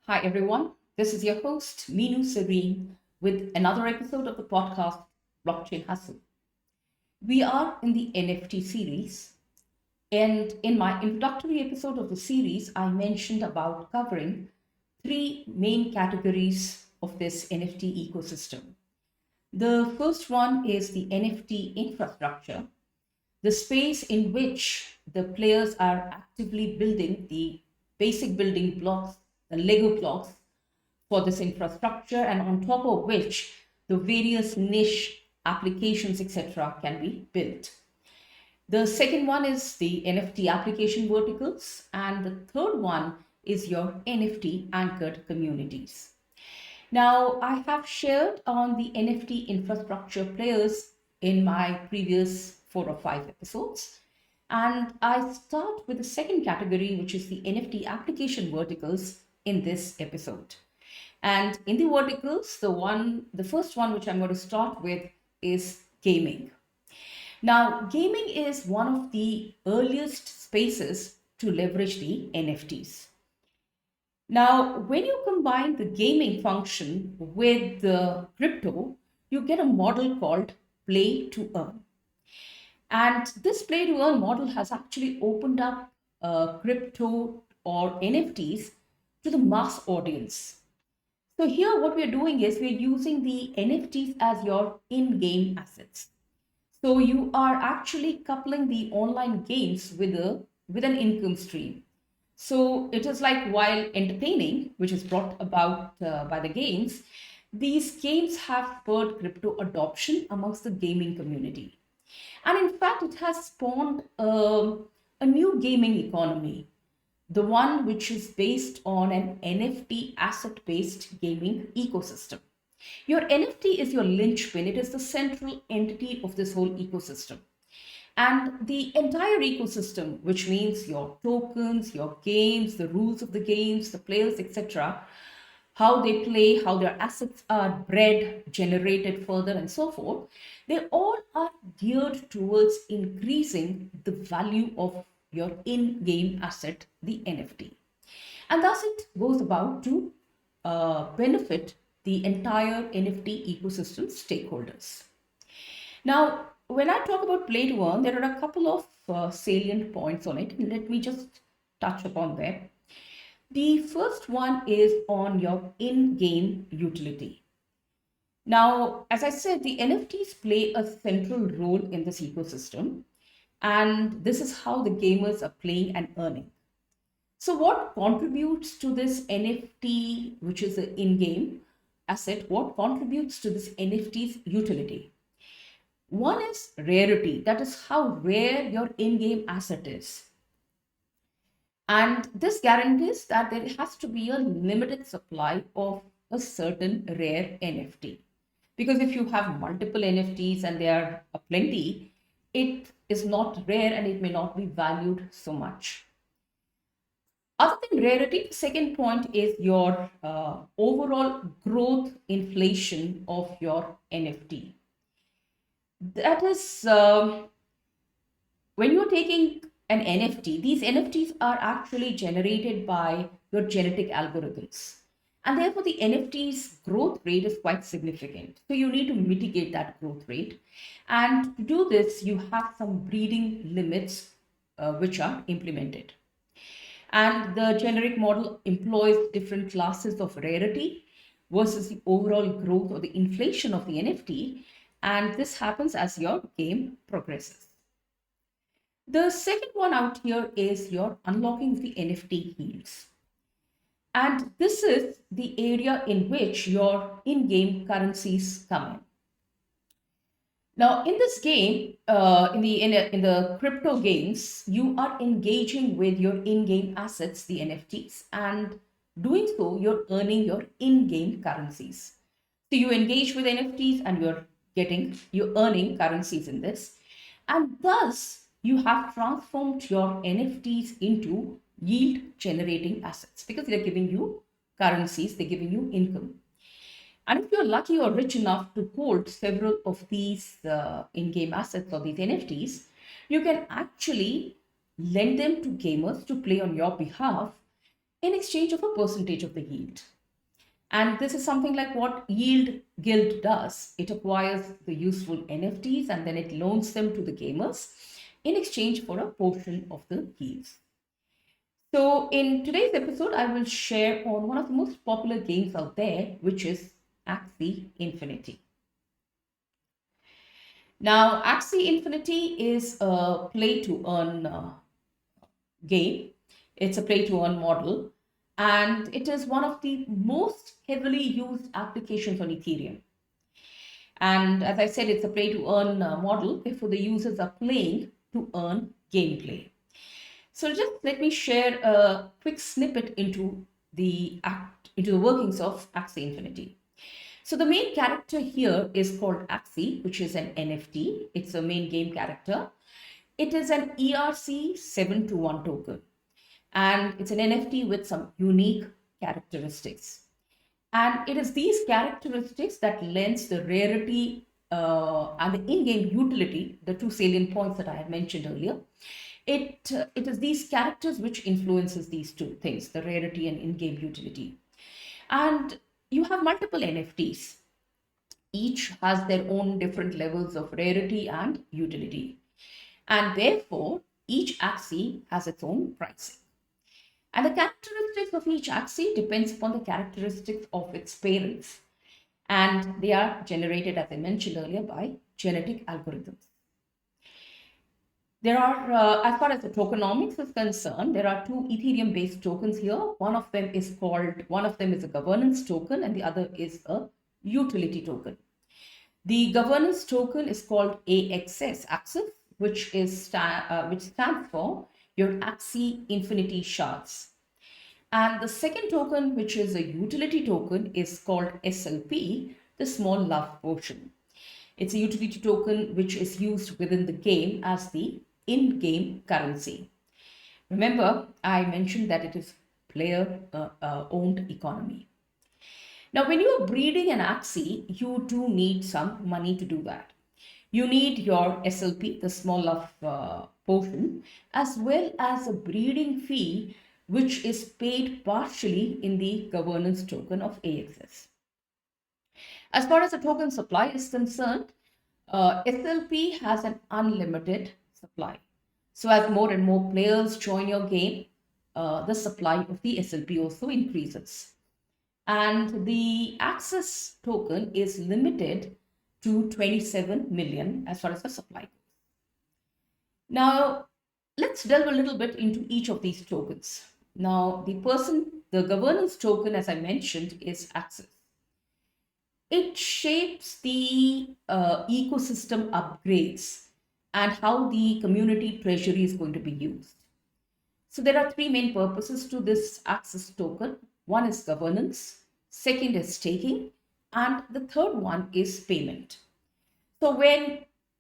Hi, everyone. This is your host, Meenu Serene, with another episode of the podcast, Blockchain Hustle. We are in the NFT series, and in my introductory episode of the series, I mentioned about covering three main categories of this NFT ecosystem. The first one is the NFT infrastructure, the space in which the players are actively building the basic building blocks, the Lego blocks for this infrastructure, and on top of which the various niche applications, etc., can be built. The second one is the NFT application verticals, and the third one is your NFT anchored communities. Now, I have shared on the NFT infrastructure players in my previous 4 or 5 episodes. And I start with the second category, which is the NFT application verticals in this episode. And in the verticals, the first one which I'm going to start with is gaming. Now, gaming is one of the earliest spaces to leverage the NFTs. Now, when you combine the gaming function with the crypto, you get a model called play to earn. And this play to earn model has actually opened up crypto or NFTs to the mass audience. So here what we're doing is we're using the NFTs as your in-game assets. So you are actually coupling the online games with an income stream. So it is like while entertaining, which is brought about by the games, these games have spurred crypto adoption amongst the gaming community. And in fact, it has spawned a new gaming economy, the one which is based on an NFT asset based gaming ecosystem. Your NFT is your linchpin, it is the central entity of this whole ecosystem. And the entire ecosystem, which means your tokens, your games, the rules of the games, the players, etc., how they play, how their assets are bred, generated further, and so forth, they all are geared towards increasing the value of your in game asset, the NFT. And thus it goes about to benefit the entire NFT ecosystem stakeholders. Now, when I talk about play to earn, there are a couple of salient points on it. Let me just touch upon them. The first one is on your in game utility. Now, as I said, the NFTs play a central role in this ecosystem, and this is how the gamers are playing and earning. So, what contributes to this NFT, which is an in game asset? What contributes to this NFT's utility? One is rarity, that is how rare your in game asset is. And this guarantees that there has to be a limited supply of a certain rare NFT. Because if you have multiple NFTs and there are plenty, it is not rare and it may not be valued so much. Other than rarity, the second point is your overall growth inflation of your NFT. That is when you're taking an NFT, these NFTs are actually generated by your genetic algorithms. And therefore, the NFT's growth rate is quite significant. So, you need to mitigate that growth rate. And to do this, you have some breeding limits which are implemented. And the generic model employs different classes of rarity versus the overall growth or the inflation of the NFT. And this happens as your game progresses. The second one out here is your unlocking the NFT yields. And this is the area in which your in game currencies come in. Now, in this game, in the crypto games, you are engaging with your in-game assets, the NFTs, and doing so, you're earning your in-game currencies. So you engage with NFTs, and you're earning currencies in this, and thus you have transformed your NFTs into yield-generating assets because they're giving you currencies, they're giving you income. And if you're lucky or rich enough to hold several of these in-game assets or these NFTs, you can actually lend them to gamers to play on your behalf. in exchange of a percentage of the yield. And this is something like what Yield Guild does. It acquires the useful NFTs and then it loans them to the gamers in exchange for a portion of the yields. So in today's episode, I will share on one of the most popular games out there, which is Axie Infinity. Now, Axie Infinity is a play to earn game. It's a play to earn model, and it is one of the most heavily used applications on Ethereum. And as I said, it's a play to earn model, therefore, the users are playing to earn gameplay. So just let me share a quick snippet into the workings of Axie Infinity. So the main character here is called Axie, which is an NFT. It's a main game character. It is an ERC 721 token, and it's an NFT with some unique characteristics. And it is these characteristics that lends the rarity and the in-game utility, the two salient points that I had mentioned earlier. It is these characters which influences these two things, the rarity and in-game utility. And you have multiple NFTs. Each has their own different levels of rarity and utility. And therefore, each Axie has its own pricing. And the characteristics of each Axie depends upon the characteristics of its parents. And they are generated, as I mentioned earlier, by genetic algorithms. There are, as far as the tokenomics is concerned, there are two Ethereum-based tokens here. One of them is a governance token, and the other is a utility token. The governance token is called Axis, which stands for your Axie Infinity shards. And the second token, which is a utility token, is called SLP, the small love potion. It's a utility token which is used within the game as the in-game currency. Remember, I mentioned that it is player-owned economy. Now, when you are breeding an Axie, you do need some money to do that. You need your SLP, the small love potion, as well as a breeding fee, which is paid partially in the governance token of AXS. As far as the token supply is concerned, SLP has an unlimited supply. So as more and more players join your game, the supply of the SLP also increases. And the access token is limited to 27 million as far as the supply goes. Now, let's delve a little bit into each of these tokens. Now, the governance token, as I mentioned, is access. It shapes the ecosystem upgrades and how the community treasury is going to be used. So there are three main purposes to this access token. One is governance, second is staking, and the third one is payment. So when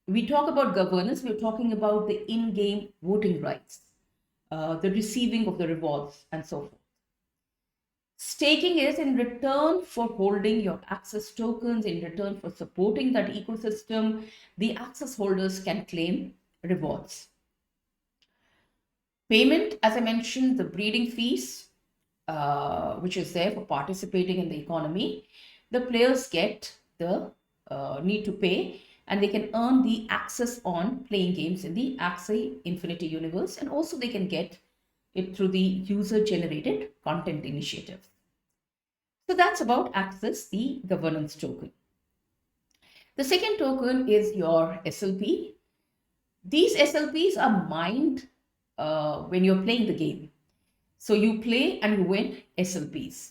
we talk about governance, we're talking about the in-game voting rights, the receiving of the rewards, and so forth. Staking is in return for holding your access tokens, in return for supporting that ecosystem, the access holders can claim rewards. Payment, as I mentioned, the breeding fees, which is there for participating in the economy, the players get the need to pay, and they can earn the access on playing games in the Axie Infinity universe, and also they can get it through the user-generated content initiative. So that's about Access, the governance token. The second token is your SLP. These SLPs are mined when you're playing the game. So you play and you win SLPs.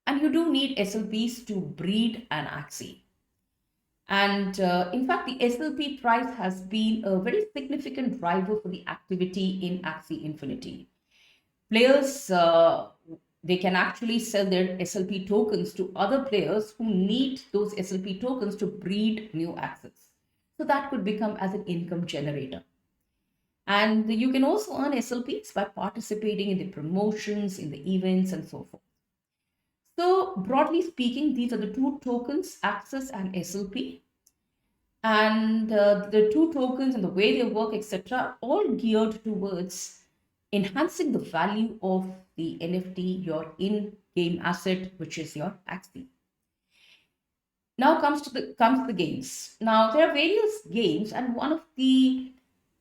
And you do need SLPs to breed an Axie. And in fact, the SLP price has been a very significant driver for the activity in Axie Infinity. Players, they can actually sell their SLP tokens to other players who need those SLP tokens to breed new assets. So that could become as an income generator. And you can also earn SLPs by participating in the promotions, in the events, and so forth. So broadly speaking, these are the two tokens, Access and SLP. And the two tokens and the way they work, etc., all geared towards enhancing the value of the NFT, your in-game asset, which is your Axie. Now comes the games. Now there are various games, and one of the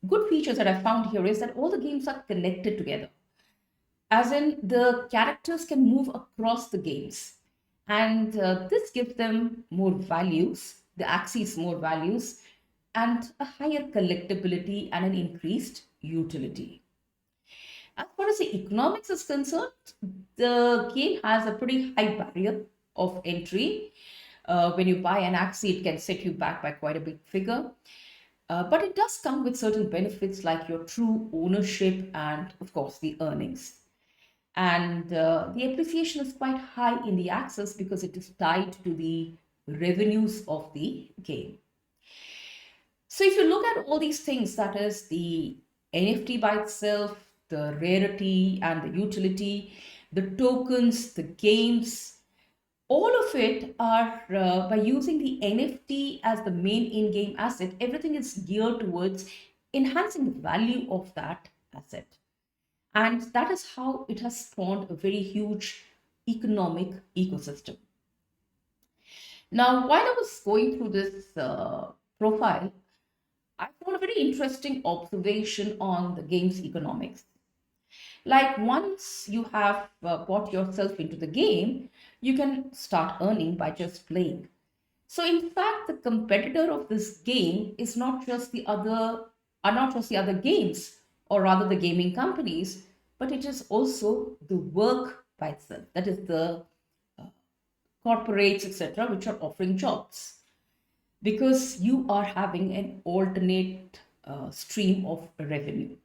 good features that I found here is that all the games are connected together. As in, the characters can move across the games, and this gives them more values. The Axies more values, and a higher collectability and an increased utility. As far as the economics is concerned, the game has a pretty high barrier of entry. When you buy an Axie, it can set you back by quite a big figure. But it does come with certain benefits like your true ownership and, of course, the earnings. And the appreciation is quite high in the access because it is tied to the revenues of the game. So if you look at all these things, that is the NFT by itself, the rarity and the utility, the tokens, the games, all of it are by using the NFT as the main in-game asset, everything is geared towards enhancing the value of that asset. And that is how it has spawned a very huge economic ecosystem. Now, while I was going through this profile, I found a very interesting observation on the game's economics. Like once you have bought yourself into the game, you can start earning by just playing. So in fact, the competitor of this game is not just the other are not just the other games, or rather the gaming companies, but it is also the work by itself. That is the corporates, etc., which are offering jobs, because you are having an alternate stream of revenue.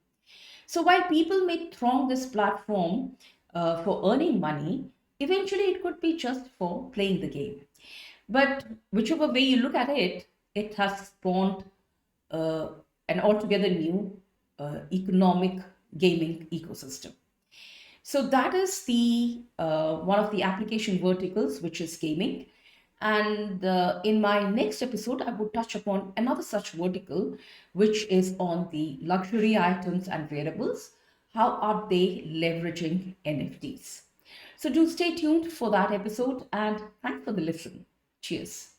So while people may throng this platform for earning money, eventually it could be just for playing the game. But whichever way you look at it, it has spawned uh, an altogether new economic gaming ecosystem. So that is the one of the application verticals, which is gaming. And in my next episode, I would touch upon another such vertical, which is on the luxury items and wearables. How are they leveraging NFTs? So do stay tuned for that episode and thanks for the listen. Cheers.